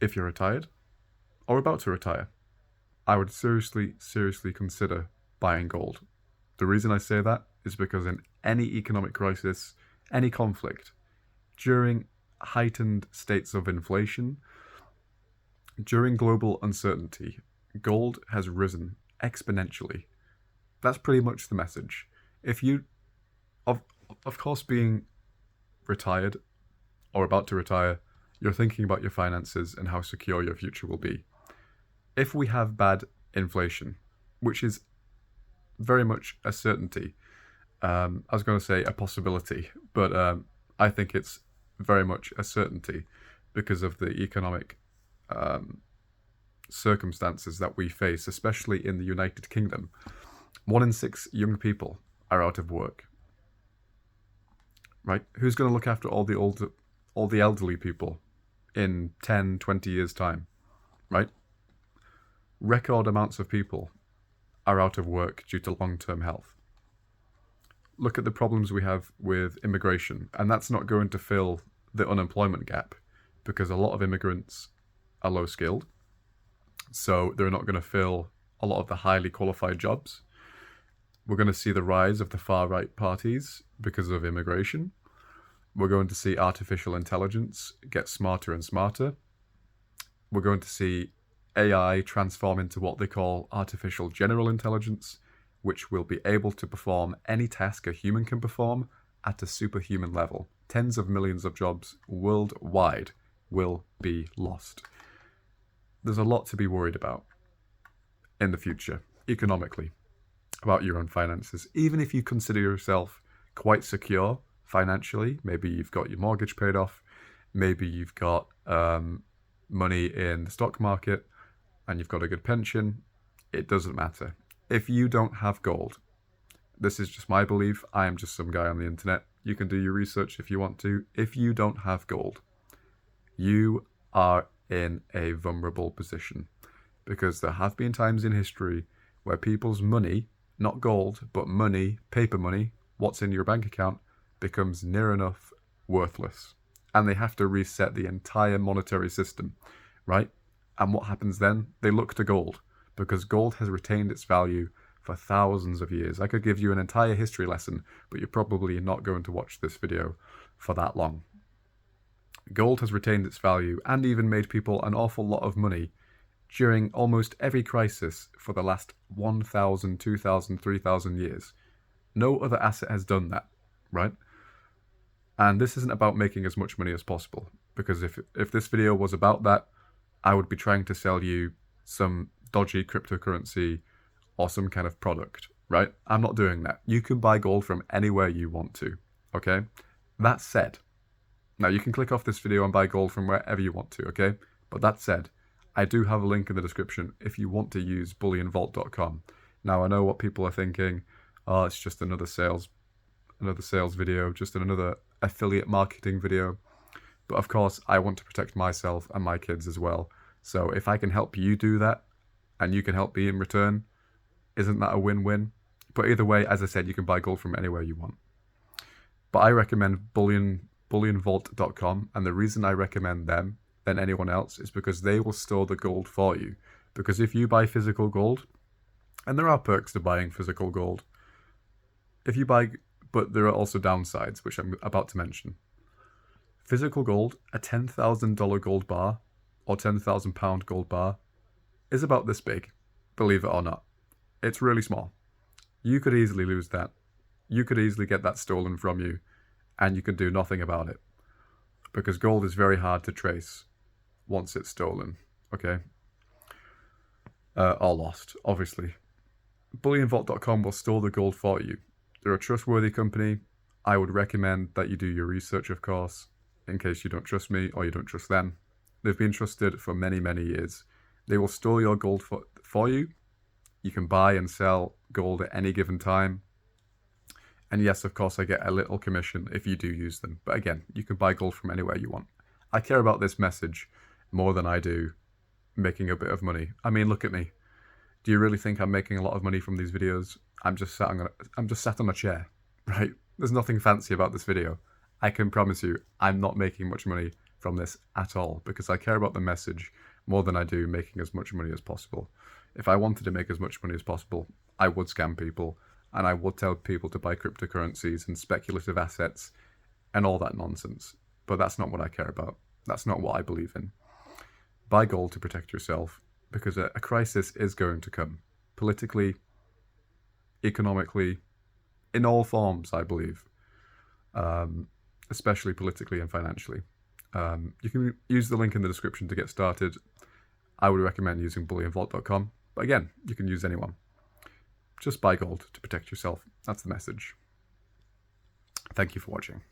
if you're retired or about to retire, I would seriously consider buying gold. The reason I say that is because in any economic crisis, any conflict, during heightened states of inflation, during global uncertainty, gold has risen exponentially. That's pretty much the message. If you, of course, being retired or about to retire, you're thinking about your finances and how secure your future will be. If we have bad inflation, which is very much a certainty, I was going to say a possibility, but I think it's very much a certainty because of the economic circumstances that we face, especially in the United Kingdom. 1 in 6 young people are out of work. Right? Who's going to look after all the elderly people in 10, 20 years' time? Right? Record amounts of people are out of work due to long-term health. Look at the problems we have with immigration, and that's not going to fill the unemployment gap because a lot of immigrants are low-skilled, so they're not going to fill a lot of the highly qualified jobs. We're going to see the rise of the far-right parties because of immigration. We're going to see artificial intelligence get smarter and smarter. We're going to see AI transform into what they call artificial general intelligence, which will be able to perform any task a human can perform at a superhuman level. Tens of millions of jobs worldwide will be lost. There's a lot to be worried about in the future, economically, about your own finances. Even if you consider yourself quite secure financially, maybe you've got your mortgage paid off, maybe you've got money in the stock market, and you've got a good pension, it doesn't matter. If you don't have gold, this is just my belief, I am just some guy on the internet, you can do your research if you want to. If you don't have gold, you are in a vulnerable position, because there have been times in history where people's money, not gold, but money, paper money, what's in your bank account, becomes near enough worthless. And they have to reset the entire monetary system, right? And what happens then? They look to gold, because gold has retained its value for thousands of years. I could give you an entire history lesson, but you're probably not going to watch this video for that long. Gold has retained its value and even made people an awful lot of money during almost every crisis for the last 1,000, 2,000, 3,000 years. No other asset has done that, right? And this isn't about making as much money as possible, because if this video was about that, I would be trying to sell you some dodgy cryptocurrency or some kind of product, right? I'm not doing that. You can buy gold from anywhere you want to, okay? That said, now you can click off this video and buy gold from wherever you want to, okay? But that said, I do have a link in the description if you want to use bullionvault.com. Now I know what people are thinking, oh, it's just another sales video, just another affiliate marketing video. But of course, I want to protect myself and my kids as well. So if I can help you do that, and you can help me in return, isn't that a win-win? But either way, as I said, you can buy gold from anywhere you want. But I recommend bullionvault.com, and the reason I recommend them than anyone else is because they will store the gold for you. Because if you buy physical gold, and there are perks to buying physical gold, but there are also downsides, which I'm about to mention. Physical gold, a $10,000 gold bar, or £10,000 gold bar, is about this big, believe it or not. It's really small. You could easily lose that. You could easily get that stolen from you, and you can do nothing about it. Because gold is very hard to trace once it's stolen, okay? Or lost, obviously. Bullionvault.com will store the gold for you. They're a trustworthy company. I would recommend that you do your research, of course, in case you don't trust me or you don't trust them. They've been trusted for many, many years. They will store your gold for you. You can buy and sell gold at any given time. And yes, of course, I get a little commission if you do use them. But again, you can buy gold from anywhere you want. I care about this message more than I do making a bit of money. I mean, look at me. Do you really think I'm making a lot of money from these videos? I'm just sat on a chair, right? There's nothing fancy about this video. I can promise you, I'm not making much money from this at all, because I care about the message more than I do making as much money as possible. If I wanted to make as much money as possible, I would scam people, and I would tell people to buy cryptocurrencies and speculative assets and all that nonsense. But that's not what I care about. That's not what I believe in. Buy gold to protect yourself, because a crisis is going to come. Politically, economically, in all forms, I believe. Especially politically and financially. You can use the link in the description to get started. I would recommend using bullionvault.com. But again, you can use anyone. Just buy gold to protect yourself. That's the message. Thank you for watching.